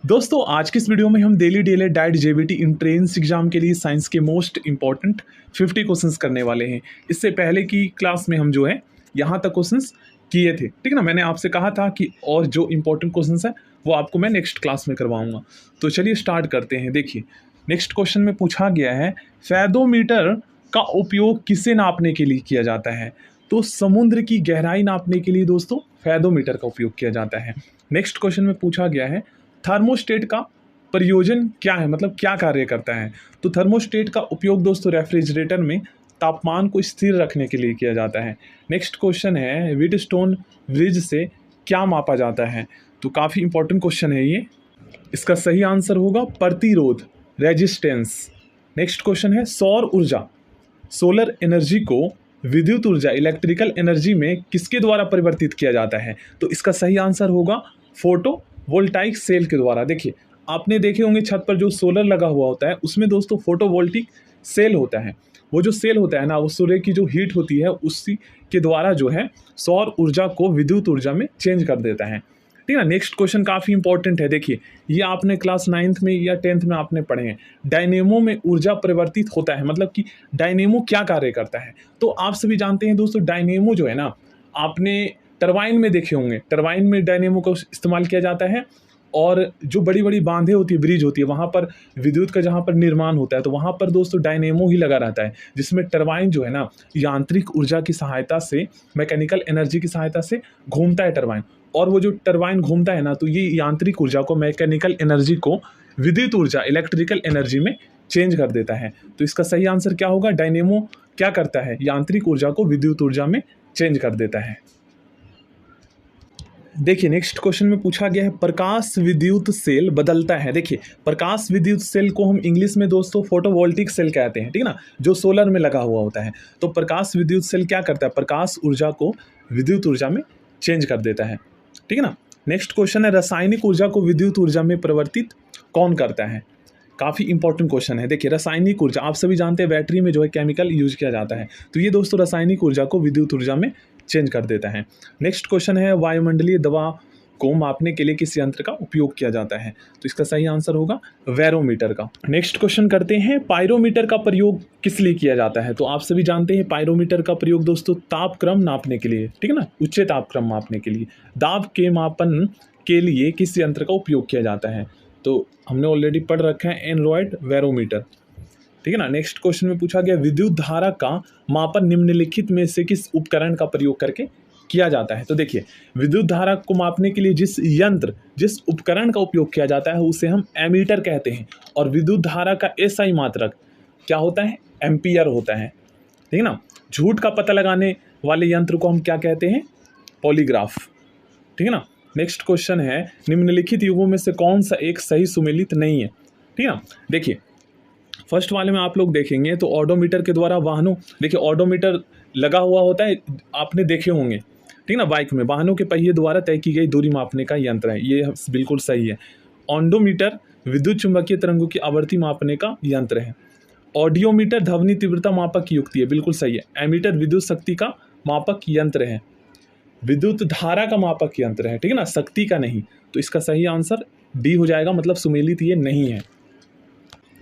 दोस्तों आज की इस वीडियो में हम daily daily diet JBT entrance exam के लिए साइंस के मोस्ट इंपॉर्टेंट 50 क्वेश्चंस करने वाले हैं। इससे पहले की क्लास में हम जो है यहाँ तक क्वेश्चंस किए थे, ठीक है ना। मैंने आपसे कहा था कि और जो इंपॉर्टेंट क्वेश्चंस है वो आपको मैं नेक्स्ट क्लास में करवाऊंगा। तो चलिए स्टार्ट करते हैं। देखिए नेक्स्ट क्वेश्चन में पूछा गया है फेदोमीटर का उपयोग किसे नापने के लिए किया जाता है। तो समुद्र की गहराई नापने के लिए दोस्तों फेदोमीटर का उपयोग किया जाता है। नेक्स्ट क्वेश्चन में पूछा गया है थर्मोस्टेट का प्रयोजन क्या है, मतलब क्या कार्य करता है। तो थर्मोस्टेट का उपयोग दोस्तों रेफ्रिजरेटर में तापमान को स्थिर रखने के लिए किया जाता है। नेक्स्ट क्वेश्चन है व्हीटस्टोन ब्रिज से क्या मापा जाता है। तो काफ़ी इंपॉर्टेंट क्वेश्चन है ये। इसका सही आंसर होगा प्रतिरोध, रेजिस्टेंस। नेक्स्ट क्वेश्चन है सौर ऊर्जा, सोलर एनर्जी को विद्युत ऊर्जा इलेक्ट्रिकल एनर्जी में किसके द्वारा परिवर्तित किया जाता है। तो इसका सही आंसर होगा फोटो वोल्टाइक सेल के द्वारा। देखिए आपने देखे होंगे छत पर जो सोलर लगा हुआ होता है उसमें दोस्तों फोटोवोल्टिक सेल होता है। वो जो सेल होता है ना, वो सूर्य की जो हीट होती है उसी के द्वारा जो है सौर ऊर्जा को विद्युत ऊर्जा में चेंज कर देता है, ठीक है ना। नेक्स्ट क्वेश्चन काफ़ी इंपॉर्टेंट है। देखिए ये आपने क्लास 9th में या 10th में आपने पढ़े हैं। डायनेमो में ऊर्जा परिवर्तित होता है, मतलब कि डायनेमो क्या कार्य करता है। तो आप सभी जानते हैं दोस्तों डायनेमो जो है ना, आपने टरबाइन में देखे होंगे। टरबाइन में डायनेमो का इस्तेमाल किया जाता है और जो बड़ी बड़ी बांधें होती है, ब्रिज होती है, वहाँ पर विद्युत का जहाँ पर निर्माण होता है तो वहाँ पर दोस्तों डायनेमो ही लगा रहता है, जिसमें टरबाइन जो है ना यांत्रिक ऊर्जा की सहायता से, मैकेनिकल एनर्जी की सहायता से घूमता है टरबाइन। और वो जो टरबाइन घूमता है ना, तो ये यांत्रिक ऊर्जा को, मैकेनिकल एनर्जी को विद्युत ऊर्जा इलेक्ट्रिकल एनर्जी में चेंज कर देता है। तो इसका सही आंसर क्या होगा, डायनेमो क्या करता है, यांत्रिक ऊर्जा को विद्युत ऊर्जा में चेंज कर देता है। देखिए नेक्स्ट क्वेश्चन में पूछा गया है प्रकाश विद्युत सेल बदलता है। देखिए प्रकाश विद्युत सेल को हम इंग्लिश में दोस्तों फोटोवोल्टिक सेल कहते हैं, ठीक है ना, जो सोलर में लगा हुआ होता है। तो प्रकाश विद्युत सेल क्या करता है, प्रकाश ऊर्जा को विद्युत ऊर्जा में चेंज कर देता है, ठीक है ना। नेक्स्ट क्वेश्चन है रासायनिक ऊर्जा को विद्युत ऊर्जा में परिवर्तित कौन करता है। काफ़ी इंपॉर्टेंट क्वेश्चन है। देखिए रासायनिक ऊर्जा आप सभी जानते हैं बैटरी में जो है केमिकल यूज किया जाता है, तो ये दोस्तों रासायनिक ऊर्जा को विद्युत ऊर्जा में चेंज कर देता है। नेक्स्ट क्वेश्चन है वायुमंडलीय दबाव को मापने के लिए किस यंत्र का उपयोग किया जाता है। तो इसका सही आंसर होगा बैरोमीटर का। नेक्स्ट क्वेश्चन करते हैं पायरोमीटर का प्रयोग किस लिए किया जाता है। तो आप सभी जानते हैं पायरोमीटर का प्रयोग दोस्तों तापक्रम नापने के लिए, ठीक है ना, उच्च तापक्रम मापने के लिए। दाब के मापन के लिए किस यंत्र का उपयोग किया जाता है। तो हमने ऑलरेडी पढ़ रखा है एंड्रॉयड बैरोमीटर, ठीक है ना। नेक्स्ट क्वेश्चन में पूछा गया विद्युत धारा का मापन निम्नलिखित में से किस उपकरण का प्रयोग करके किया जाता है। तो देखिए विद्युत धारा को मापने के लिए जिस उपकरण का उपयोग किया जाता है उसे हम एमीटर कहते हैं। और विद्युत धारा का एसआई मात्रक क्या होता है, एम्पियर होता है, ठीक है ना। झूठ का पता लगाने वाले यंत्र को हम क्या कहते हैं, पॉलीग्राफ, ठीक है ना। नेक्स्ट क्वेश्चन है निम्नलिखित युगों में से कौन सा एक सही सुमेलित नहीं है, ठीक है ना। देखिए फर्स्ट वाले में आप लोग देखेंगे तो ऑडोमीटर के द्वारा वाहनों, देखिए ऑडोमीटर लगा हुआ होता है, आपने देखे होंगे, ठीक ना, बाइक में वाहनों के पहिए द्वारा तय की गई दूरी मापने का यंत्र है, ये बिल्कुल सही है। ऑडोमीटर विद्युत चुंबकीय तरंगों की आवृत्ति मापने का यंत्र है। ऑडियोमीटर ध्वनि तीव्रता मापक की युक्ति है, बिल्कुल सही है। एमीटर विद्युत शक्ति का मापक यंत्र है, विद्युत धारा का मापक यंत्र है, ठीक है ना, शक्ति का नहीं। तो इसका सही आंसर डी हो जाएगा, मतलब सुमेलित ये नहीं है।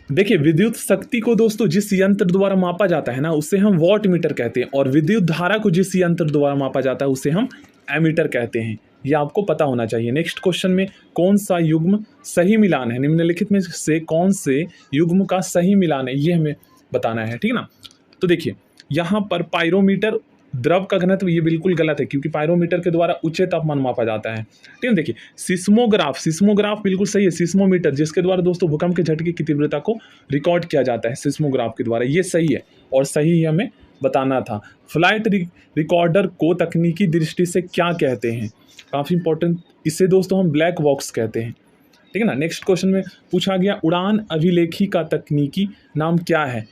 देखिए विद्युत शक्ति को दोस्तों जिस यंत्र द्वारा मापा जाता है ना उसे हम वॉट मीटर कहते हैं, और विद्युत धारा को जिस यंत्र द्वारा मापा जाता है उसे हम एमीटर कहते हैं। ये आपको पता होना चाहिए। नेक्स्ट क्वेश्चन में कौन सा युग्म सही मिलान है, निम्नलिखित में से कौन से युग्म का सही मिलान है, ये हमें बताना है, ठीक है ना। तो देखिए यहाँ पर पायरोमीटर द्रव का घनत्व, ये बिल्कुल गलत है क्योंकि पायरोमीटर के द्वारा उच्च तापमान मापा जाता है, ठीक है। देखिए सिस्मोग्राफ बिल्कुल सही है। सिस्मोमीटर जिसके द्वारा दोस्तों भूकंप के झटके की तीव्रता को रिकॉर्ड किया जाता है सिस्मोग्राफ के द्वारा, ये सही है और सही ही हमें बताना था। फ्लाइट रिकॉर्डर को तकनीकी दृष्टि से क्या कहते हैं, काफ़ी इंपॉर्टेंट, इसे दोस्तों हम ब्लैक बॉक्स कहते हैं, ठीक है ना। नेक्स्ट क्वेश्चन में पूछा गया उड़ान अभिलेखी का तकनीकी नाम क्या है,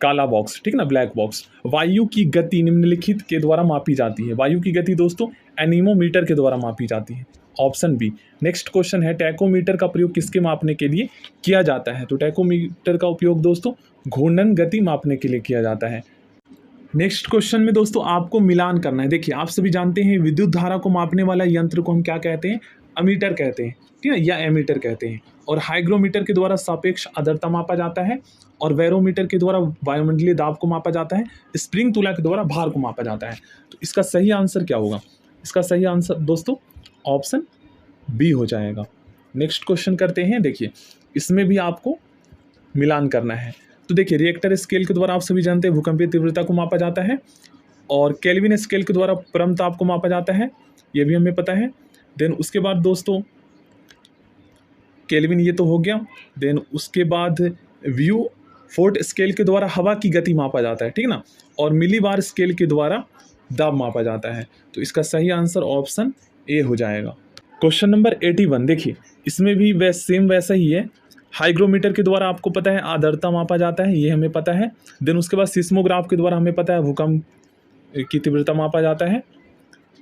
काला बॉक्स, ठीक है ना, ब्लैक बॉक्स। वायु की गति निम्नलिखित के द्वारा मापी जाती है। वायु की गति दोस्तों एनीमोमीटर के द्वारा मापी जाती है, ऑप्शन बी। नेक्स्ट क्वेश्चन है टैकोमीटर का प्रयोग किसके मापने के लिए किया जाता है। तो टैकोमीटर का उपयोग दोस्तों घूर्णन गति मापने के लिए किया जाता है। नेक्स्ट क्वेश्चन में दोस्तों आपको मिलान करना है। देखिए आप सभी जानते हैं विद्युत धारा को मापने वाला यंत्र को हम क्या कहते हैं, अमीटर कहते हैं, ठीक है, या एमीटर कहते हैं। और हाइग्रोमीटर के द्वारा सापेक्ष आर्द्रता मापा जाता है, और बैरोमीटर के द्वारा वायुमंडलीय दाब को मापा जाता है, स्प्रिंग तुला के द्वारा भार को मापा जाता है। तो इसका सही आंसर क्या होगा? इसका सही आंसर दोस्तों ऑप्शन बी हो जाएगा। नेक्स्ट क्वेश्चन करते हैं। देखिए इसमें भी आपको मिलान करना है। तो देखिए रिएक्टर स्केल के द्वारा आप सभी जानते हैं भूकंपीय तीव्रता को मापा जाता है, और केल्विन स्केल के द्वारा परम ताप को मापा जाता है, ये भी हमें पता है। देन उसके बाद दोस्तों केल्विन ये तो हो गया। देन उसके बाद व्यू फोर्ट स्केल के द्वारा हवा की गति मापा जाता है, ठीक ना, और मिलीबार स्केल के द्वारा दाब मापा जाता है। तो इसका सही आंसर ऑप्शन ए हो जाएगा। क्वेश्चन नंबर 81 देखिए इसमें भी सेम वैसा ही है। हाइग्रोमीटर के द्वारा आपको पता है आर्द्रता मापा जाता है, ये हमें पता है। देन उसके बाद सिस्मोग्राफ के द्वारा हमें पता है भूकंप की तीव्रता मापा जाता है,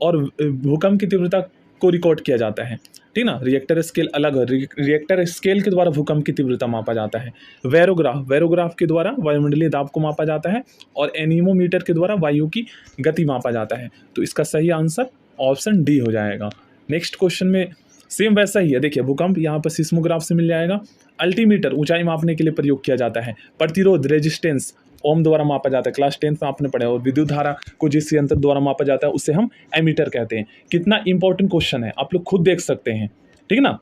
और भूकंप की तीव्रता को रिकॉर्ड किया जाता है, ठीक ना। रिएक्टर स्केल अलग है, रिएक्टर स्केल के द्वारा भूकंप की तीव्रता मापा जाता है। वेरोग्राफ के द्वारा वायुमंडलीय दाब को मापा जाता है, और एनीमोमीटर के द्वारा वायु की गति मापा जाता है। तो इसका सही आंसर ऑप्शन डी हो जाएगा। नेक्स्ट क्वेश्चन में सेम वैसा ही है। देखिए भूकंप यहाँ पर सिस्मोग्राफ से मिल जाएगा। अल्टीमीटर ऊंचाई मापने के लिए प्रयोग किया जाता है। प्रतिरोध रेजिस्टेंस ओम द्वारा मापा जाता है, क्लास 10 में आपने पढ़ा है। और विद्युत धारा को जिस यंत्र द्वारा मापा जाता है उसे हम एमीटर कहते हैं। कितना इंपॉर्टेंट क्वेश्चन है आप लोग खुद देख सकते हैं, ठीक ना।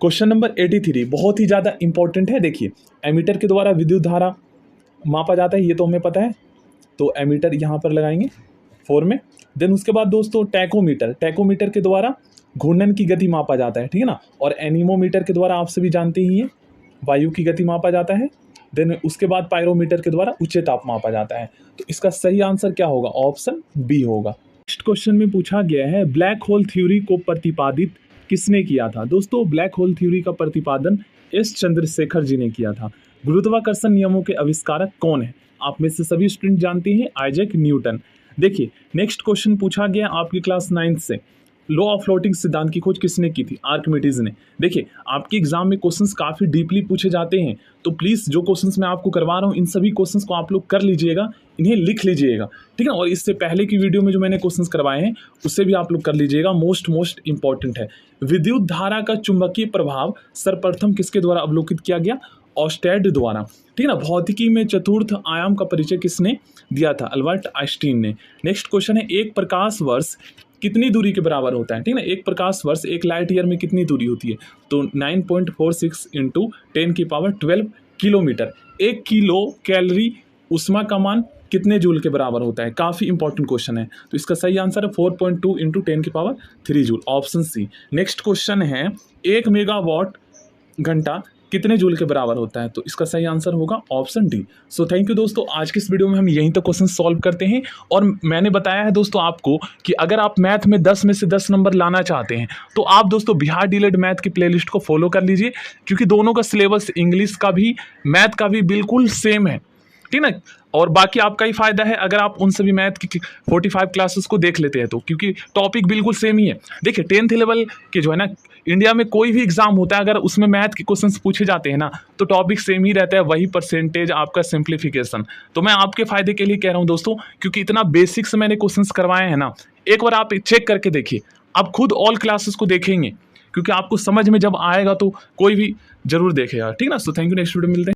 क्वेश्चन नंबर 83 बहुत ही ज़्यादा इंपॉर्टेंट है। देखिए एमीटर के द्वारा विद्युत धारा मापा जाता है, ये तो हमें पता है। तो एमीटर यहाँ पर लगाएंगे 4 में। देन उसके बाद दोस्तों टैकोमीटर के द्वारा घूर्णन की गति मापा जाता है, ठीक है ना। और एनीमोमीटर के द्वारा आप सभी जानते ही हैं वायु की गति मापा जाता है। देन उसके बाद पायरोमीटर के द्वारा उच्च ताप मापा जाता है। तो इसका सही आंसर क्या होगा? ऑप्शन बी होगा। नेक्स्ट क्वेश्चन में पूछा गया है ब्लैक होल थ्योरी को प्रतिपादित किसने किया था? दोस्तों ब्लैक होल थ्योरी का प्रतिपादन एस चंद्रशेखर जी ने किया था। गुरुत्वाकर्षण नियमों के आविष्कारक कौन है? आप में से सभी स्टूडेंट जानते हैं आइजैक न्यूटन। देखिए नेक्स्ट क्वेश्चन पूछा गया आपकी क्लास 9 से, लॉ ऑफ फ्लोटिंग सिद्धांत की खोज किसने की थी? आर्किमिडीज ने। देखिए आपके एग्जाम में क्वेश्चंस काफ़ी डीपली पूछे जाते हैं, तो प्लीज़ जो क्वेश्चंस मैं आपको करवा रहा हूँ इन सभी क्वेश्चंस को आप लोग कर लीजिएगा, इन्हें लिख लीजिएगा, ठीक है। और इससे पहले की वीडियो में जो मैंने क्वेश्चंस करवाए हैं उससे भी आप लोग कर लीजिएगा। मोस्ट इंपॉर्टेंट है। विद्युत धारा का चुंबकीय प्रभाव सर्वप्रथम किसके द्वारा अवलोकित किया गया? ऑस्टेड द्वारा, ठीक है ना। भौतिकी में चतुर्थ आयाम का परिचय किसने दिया था? अल्बर्ट आइंस्टीन ने। नेक्स्ट क्वेश्चन है एक प्रकाश वर्ष कितनी दूरी के बराबर होता है? ठीक है ना। एक प्रकाश वर्ष एक लाइट ईयर में कितनी दूरी होती है? तो 9.46 × 10⁻12 किलोमीटर। 1 किलो कैलोरी ऊष्मा का मान कितने जूल के बराबर होता है? काफ़ी इंपॉर्टेंट क्वेश्चन है। तो इसका सही आंसर है 4.2 × 10⁻3 joule, option C. Next question है 1 मेगावाट घंटा कितने जूल के बराबर होता है? तो इसका सही आंसर होगा option D. So thank you दोस्तों, आज की इस वीडियो में हम यहीं तक क्वेश्चन सॉल्व करते हैं। और मैंने बताया है दोस्तों आपको कि अगर आप मैथ में 10 में से 10 नंबर लाना चाहते हैं तो आप दोस्तों बिहार डीएलएड मैथ की प्लेलिस्ट को फॉलो कर लीजिए, क्योंकि दोनों का सिलेबस इंग्लिश का भी मैथ का भी बिल्कुल सेम है, ठीक ना। और बाकी आपका ही फायदा है अगर आप उन सभी मैथ की 45 क्लासेस को देख लेते हैं तो, क्योंकि टॉपिक बिल्कुल सेम ही है। देखिए 10th लेवल के जो है ना इंडिया में कोई भी एग्जाम होता है अगर उसमें मैथ के क्वेश्चंस पूछे जाते हैं ना तो टॉपिक सेम ही रहता है, वही परसेंटेज आपका सिंप्लीफिकेशन। तो मैं आपके फायदे के लिए कह रहा हूं दोस्तों, क्योंकि इतना बेसिक से मैंने क्वेश्चंस करवाए हैं ना, एक बार आप चेक करके देखिए। आप खुद ऑल क्लासेस को देखेंगे क्योंकि आपको समझ में जब आएगा तो कोई भी जरूर देखेगा, ठीक ना। So thank you, next video मिलते हैं।